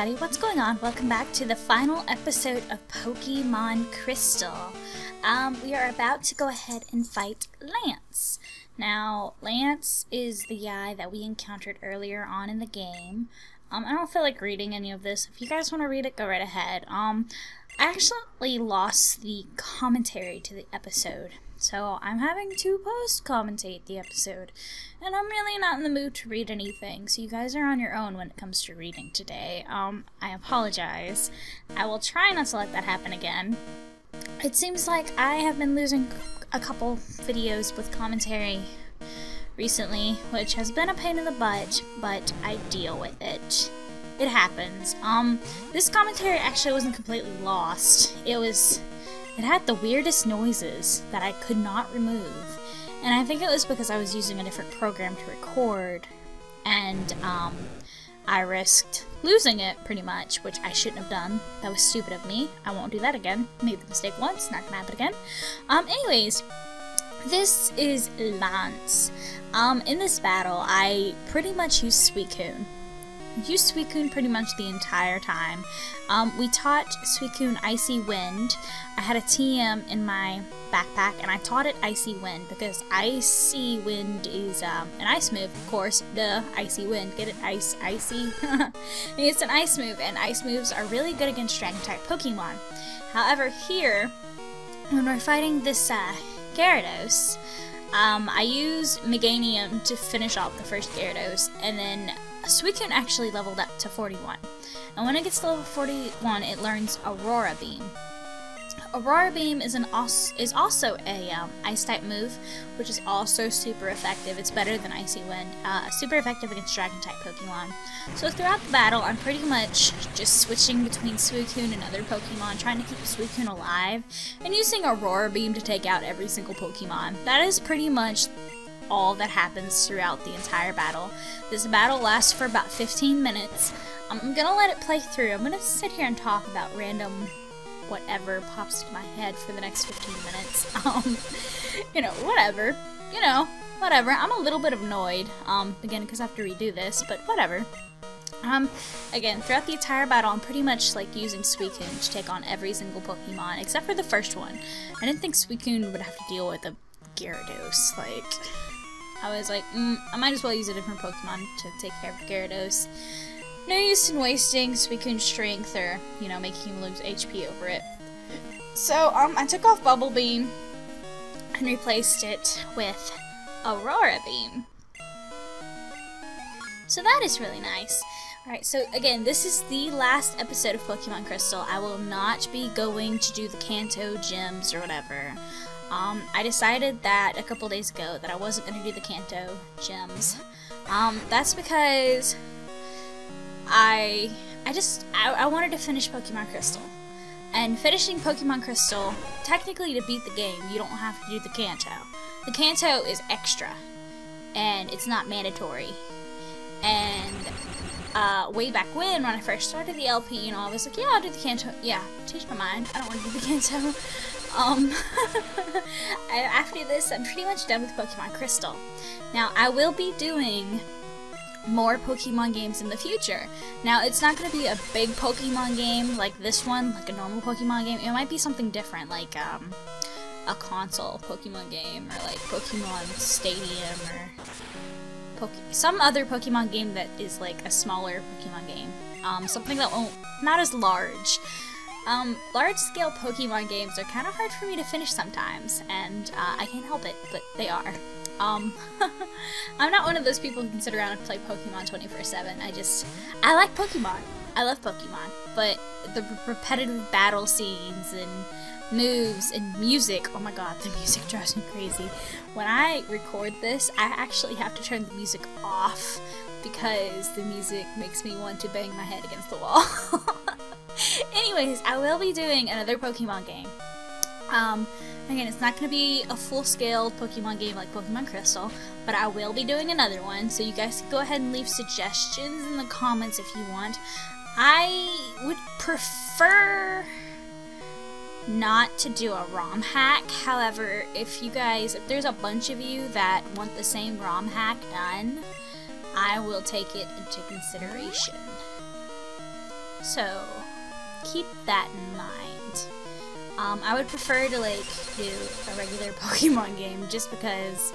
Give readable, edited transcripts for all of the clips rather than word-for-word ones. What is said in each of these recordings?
everybody, what's going on? Welcome back to the final episode of Pokemon Crystal. We are about to go ahead and fight Lance. Now, Lance is the guy that we encountered earlier on in the game. I don't feel like reading any of this. If you guys want to read it, go right ahead. I actually lost the commentary to the episode, so I'm having to post-commentate the episode, and I'm really not in the mood to read anything, so you guys are on your own when it comes to reading today. I apologize. I will try not to let that happen again. It seems like I have been losing a couple videos with commentary recently, which has been a pain in the butt, but I deal with it. It happens. This commentary actually wasn't completely lost. It had the weirdest noises that I could not remove, and I think it was because I was using a different program to record, and I risked losing it pretty much, which I shouldn't have done. That was stupid of me. I won't do that again. Made the mistake once, not gonna happen again. Anyways, this is Lance. In this battle, I pretty much used Suicune. Used Suicune pretty much the entire time. We taught Suicune Icy Wind. I had a TM in my backpack, and I taught it Icy Wind because Icy Wind is an ice move, of course. Duh, Icy Wind. Get it? Icy? It's an ice move, and ice moves are really good against Dragon-type Pokemon. However, here, when we're fighting this Gyarados, I use Meganium to finish off the first Gyarados, and then Suicune actually leveled up to 41. And when it gets to level 41, it learns Aurora Beam. Aurora Beam is also a Ice-type move, which is also super effective. It's better than Icy Wind. Super effective against Dragon-type Pokemon. So throughout the battle, I'm pretty much just switching between Suicune and other Pokemon, trying to keep Suicune alive, and using Aurora Beam to take out every single Pokemon. That is pretty much all that happens throughout the entire battle. This battle lasts for about 15 minutes. I'm gonna let it play through. I'm gonna sit here and talk about random whatever pops into my head for the next 15 minutes. Whatever. Whatever. I'm a little bit annoyed, again, because I have to redo this, but whatever. Again, throughout the entire battle, I'm pretty much, like, using Suicune to take on every single Pokemon, except for the first one. I didn't think Suicune would have to deal with a Gyarados, I was like, I might as well use a different Pokemon to take care of Gyarados. No use in wasting Suicune's strength or, making him lose HP over it. So, I took off Bubble Beam and replaced it with Aurora Beam. So that is really nice. Alright, so again, this is the last episode of Pokemon Crystal. I will not be going to do the Kanto gyms or whatever. I decided that a couple days ago that I wasn't going to do the Kanto gyms. That's because I wanted to finish Pokemon Crystal. And finishing Pokemon Crystal, technically to beat the game, you don't have to do the Kanto. The Kanto is extra, and it's not mandatory. And way back when I first started the LP, I was like, yeah, I'll do the Kanto. Yeah, changed my mind. I don't want to do the Kanto. After this, I'm pretty much done with Pokemon Crystal. Now, I will be doing more Pokemon games in the future. Now, it's not going to be a big Pokemon game like this one, like a normal Pokemon game. It might be something different, like a console Pokemon game, or like Pokemon Stadium, or some other Pokemon game that is like a smaller Pokemon game. Something that won't, not as large. Large-scale Pokemon games are kind of hard for me to finish sometimes, and I can't help it, but they are. I'm not one of those people who can sit around and play Pokemon 24/7. I like Pokemon. I love Pokemon, but the repetitive battle scenes and moves and music, oh my god, the music drives me crazy. When I record this, I actually have to turn the music off because the music makes me want to bang my head against the wall. Anyways, I will be doing another Pokemon game. Again, it's not going to be a full-scale Pokemon game like Pokemon Crystal, but I will be doing another one, so you guys can go ahead and leave suggestions in the comments if you want. I would prefer not to do a ROM hack. However, if there's a bunch of you that want the same ROM hack done, I will take it into consideration. So keep that in mind. I would prefer to like do a regular Pokemon game just because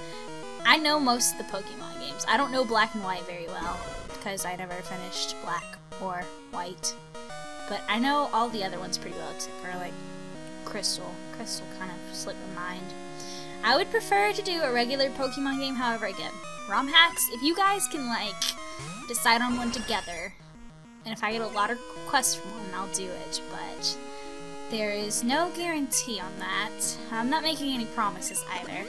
I know most of the Pokemon games. I don't know Black and White very well because I never finished Black or White, but I know all the other ones pretty well except for like Crystal. Crystal kind of slipped my mind. I would prefer to do a regular Pokemon game, however, again, ROM hacks, if you guys can like decide on one together, and if I get a lot of requests from one, I'll do it, but there is no guarantee on that. I'm not making any promises either. I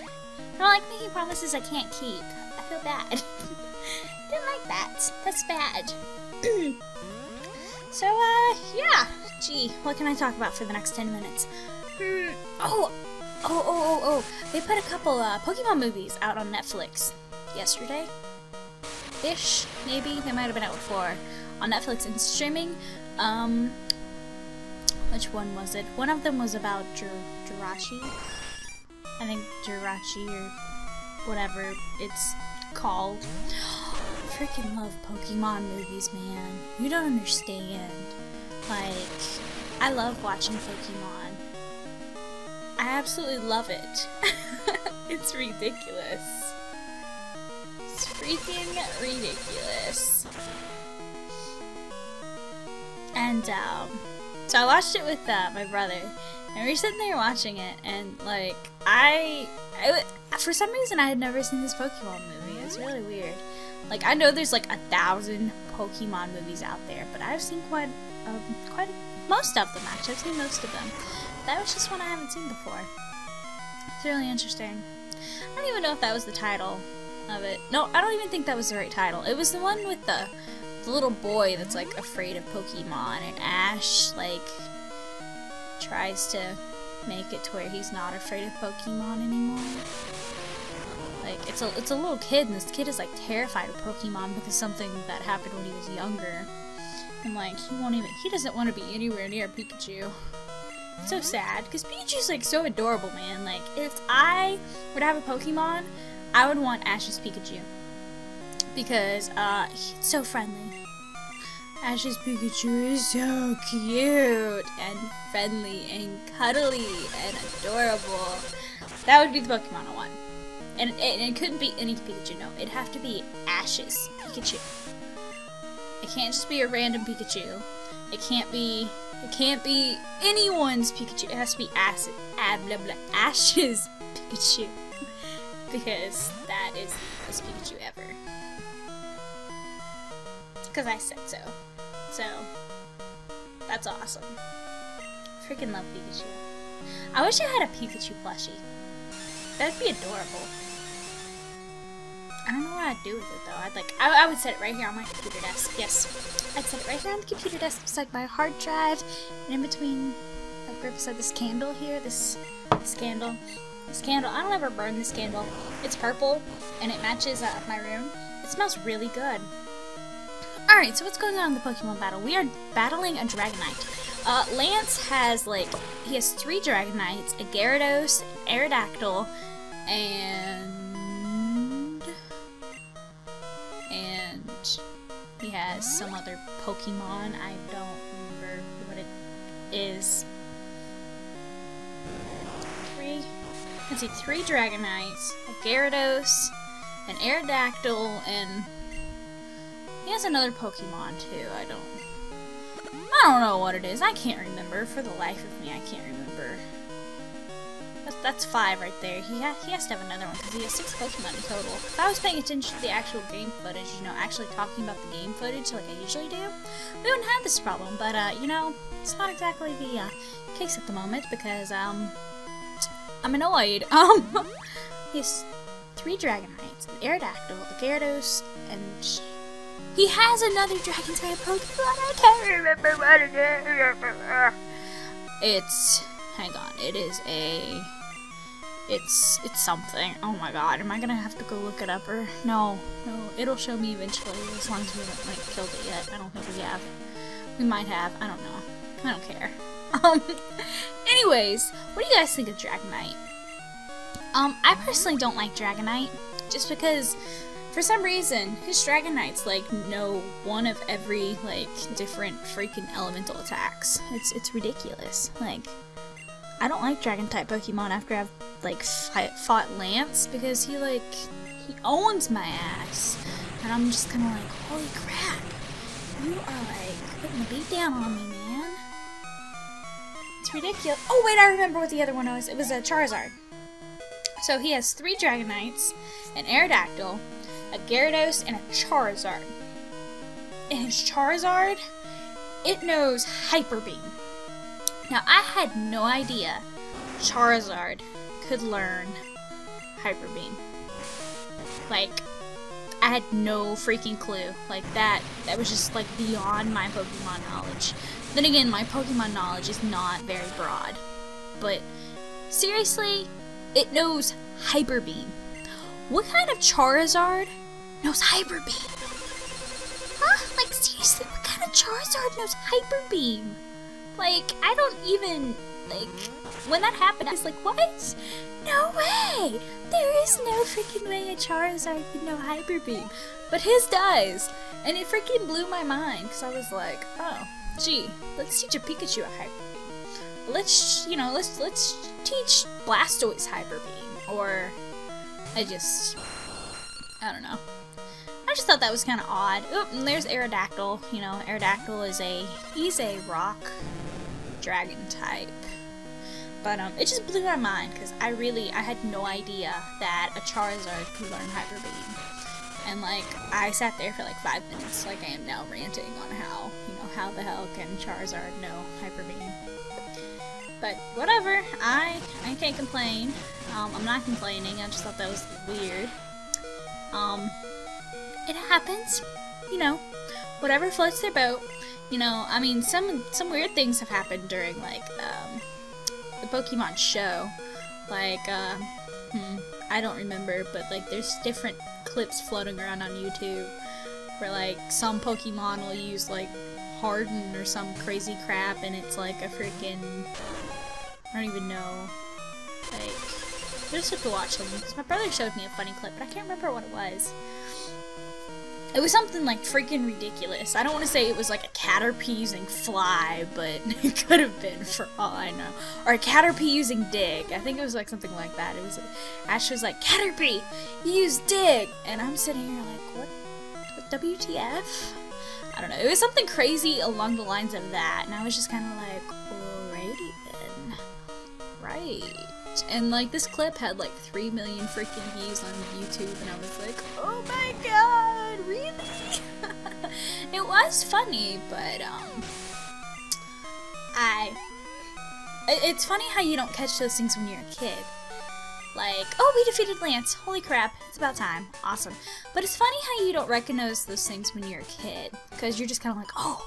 don't like making promises I can't keep. I feel bad. Didn't like that. That's bad. So, yeah. Gee, what can I talk about for the next 10 minutes? Oh. They put a couple, Pokemon movies out on Netflix yesterday-ish, maybe. They might have been out before. On Netflix and streaming. Which one was it? One of them was about Jirachi. I think Jirachi or whatever it's called. Freaking love Pokemon movies, man. You don't understand. Like, I love watching Pokemon. I absolutely love it. It's ridiculous. It's freaking ridiculous. And, so I watched it with my brother, and we were sitting there watching it, and like, for some reason I had never seen this Pokemon movie. It's really weird. Like, I know there's like 1,000 Pokemon movies out there, but I've seen most of them actually. I've seen most of them. That was just one I haven't seen before. It's really interesting. I don't even know if that was the title of it. No, I don't even think that was the right title. It was the one with the little boy that's like afraid of Pokemon, and Ash like tries to make it to where he's not afraid of Pokemon anymore. Like, it's a little kid, and this kid is like terrified of Pokemon because something that happened when he was younger, and like he doesn't want to be anywhere near Pikachu. It's so sad because Pikachu's like so adorable, man. Like, if I were to have a Pokemon, I would want Ash's Pikachu because he's so friendly. Ash's Pikachu is so cute and friendly and cuddly and adorable. That would be the Pokemon I want. And it couldn't be any Pikachu, no. It'd have to be Ash's Pikachu. It can't just be a random Pikachu. It can't be anyone's Pikachu. It has to be Ash's Pikachu. Because that is the best Pikachu ever. Because I said so. So, that's awesome. Freaking love Pikachu. I wish I had a Pikachu plushie. That'd be adorable. I don't know what I'd do with it though. I would set it right here on my computer desk. Yes. I'd set it right here on the computer desk beside my hard drive, and in between, like right beside this candle here, this candle. This candle, I don't ever burn this candle. It's purple, and it matches my room. It smells really good. Alright, so what's going on in the Pokemon battle? We are battling a Dragonite. Lance has, he has 3 Dragonites, a Gyarados, an Aerodactyl, and he has some other Pokemon. I don't remember what it is. 3 Dragonites, a Gyarados, an Aerodactyl, and he has another Pokemon too. I don't know what it is. I can't remember. For the life of me, I can't remember. That's 5 right there. He has to have another one because he has 6 Pokemon in total. If I was paying attention to the actual game footage, actually talking about the game footage like I usually do, we wouldn't have this problem. But it's not exactly the case at the moment because I'm annoyed. He has 3 Dragonites, an Aerodactyl, a Gyarados, and he has another Dragon type Pokemon. I can't remember what it is. Hang on, it's something. Oh my god, am I gonna have to go look it up, or no, it'll show me eventually, as long as we haven't killed it yet. I don't think we have. We might have, I don't know. I don't care. Anyways, what do you guys think of Dragonite? I personally don't like Dragonite, just because, for some reason, his Dragonites, like, know one of every, like, different freaking elemental attacks. It's ridiculous. Like, I don't like Dragon-type Pokemon after I've, like, fought Lance, because he owns my ass. And I'm just kind of like, holy crap, you are, like, putting the beat down on me, man. It's ridiculous. Oh, wait, I remember what the other one was. It was a Charizard. So he has 3 Dragonites, an Aerodactyl, a Gyarados, and a Charizard. And his Charizard, it knows Hyper Beam. Now, I had no idea Charizard could learn Hyper Beam. Like, I had no freaking clue. Like, that was just, like, beyond my Pokemon knowledge. Then again, my Pokemon knowledge is not very broad. But, seriously, it knows Hyper Beam. What kind of Charizard knows Hyper Beam? Huh? Like, seriously, what kind of Charizard knows Hyper Beam? Like, I don't even, like, when that happened, I was like, what? No way! There is no freaking way a Charizard can know Hyper Beam. But his does. And it freaking blew my mind, because I was like, oh, gee, let's teach a Pikachu a Hyper Beam. Let's teach Blastoise Hyper Beam. Or, I don't know. I just thought that was kind of odd. Oop, and there's Aerodactyl. You know, Aerodactyl he's a rock dragon type. But, it just blew my mind, because I had no idea that a Charizard could learn Hyper Beam. And, like, I sat there for, like, 5 minutes, like I am now ranting on how the hell can Charizard know Hyper Beam. But, whatever, I can't complain. I'm not complaining, I just thought that was weird. It happens, you know, whatever floats their boat. You know, I mean, some weird things have happened during, like, the Pokemon show. Like, I don't remember, but, like, there's different clips floating around on YouTube where, like, some Pokemon will use, like, Harden or some crazy crap, and it's, like, a freaking, I don't even know, like, I just have to watch them, because my brother showed me a funny clip, but I can't remember what it was. It was something, like, freaking ridiculous. I don't want to say it was, like, a Caterpie using Fly, but it could have been, for all I know. Or a Caterpie using Dig. I think it was, like, something like that. It was, Ash was like, Caterpie, you use Dig! And I'm sitting here like, what WTF? I don't know. It was something crazy along the lines of that, and I was just kind of like, alrighty then. Right. And, like, this clip had, like, 3 million freaking views on YouTube, and I was like, oh my god, really? It was funny, but, it's funny how you don't catch those things when you're a kid. Like, oh, we defeated Lance, holy crap, it's about time, awesome. But it's funny how you don't recognize those things when you're a kid, because you're just kind of like, oh,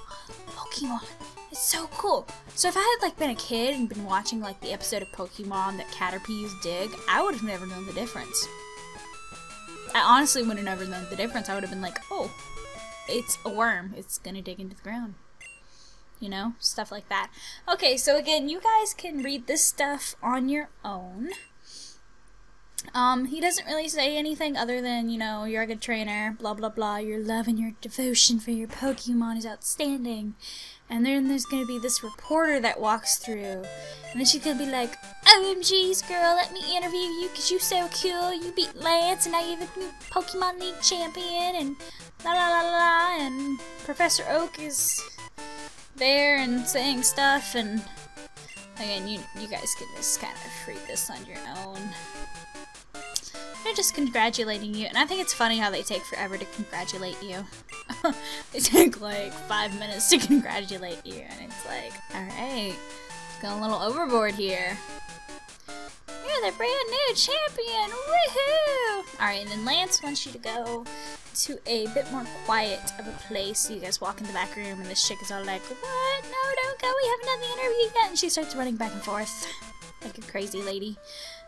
Pokemon. It's so cool. So if I had, like, been a kid and been watching, like, the episode of Pokemon that Caterpie used Dig, I would have never known the difference. I honestly would have never known the difference. I would have been like, oh, it's a worm. It's gonna dig into the ground. You know? Stuff like that. Okay, so again, you guys can read this stuff on your own. He doesn't really say anything other than, you know, you're a good trainer, blah blah blah, your love and your devotion for your Pokemon is outstanding. And then there's gonna be this reporter that walks through, and then she's gonna be like, OMGs girl, let me interview you because you're so cool, you beat Lance and now you're the new Pokemon League champion, and la la la la, and Professor Oak is there and saying stuff, and again, you guys can just kind of read this on your own. They're just congratulating you, and I think it's funny how they take forever to congratulate you. They take like 5 minutes to congratulate you, and it's like, alright, going a little overboard here. You're the brand new champion, woohoo! Alright, and then Lance wants you to go to a bit more quiet of a place. So you guys walk in the back room, and this chick is all like, what? No, don't go, we haven't done the interview yet, and she starts running back and forth like a crazy lady.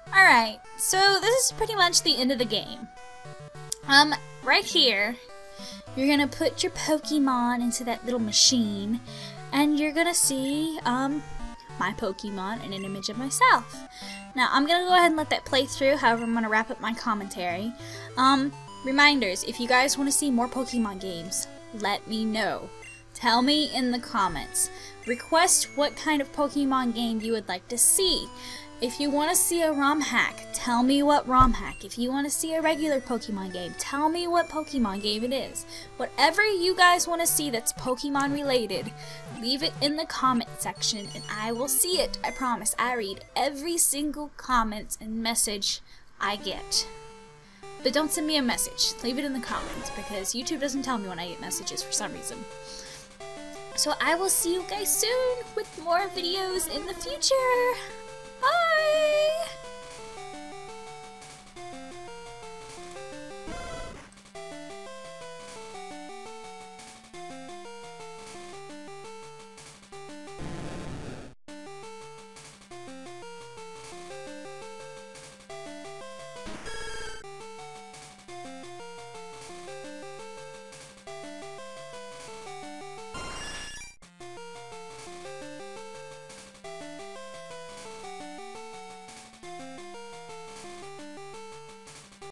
Alright, so this is pretty much the end of the game. Right here, you're gonna put your Pokemon into that little machine, and you're gonna see, my Pokemon and an image of myself. Now, I'm gonna go ahead and let that play through, however, I'm gonna wrap up my commentary. reminders, if you guys want to see more Pokemon games, let me know. Tell me in the comments. Request what kind of Pokemon game you would like to see. If you want to see a ROM hack, tell me what ROM hack. If you want to see a regular Pokemon game, tell me what Pokemon game it is. Whatever you guys want to see that's Pokemon related, leave it in the comment section and I will see it. I promise. I read every single comment and message I get. But don't send me a message. Leave it in the comments because YouTube doesn't tell me when I get messages for some reason. So I will see you guys soon with more videos in the future. Bye!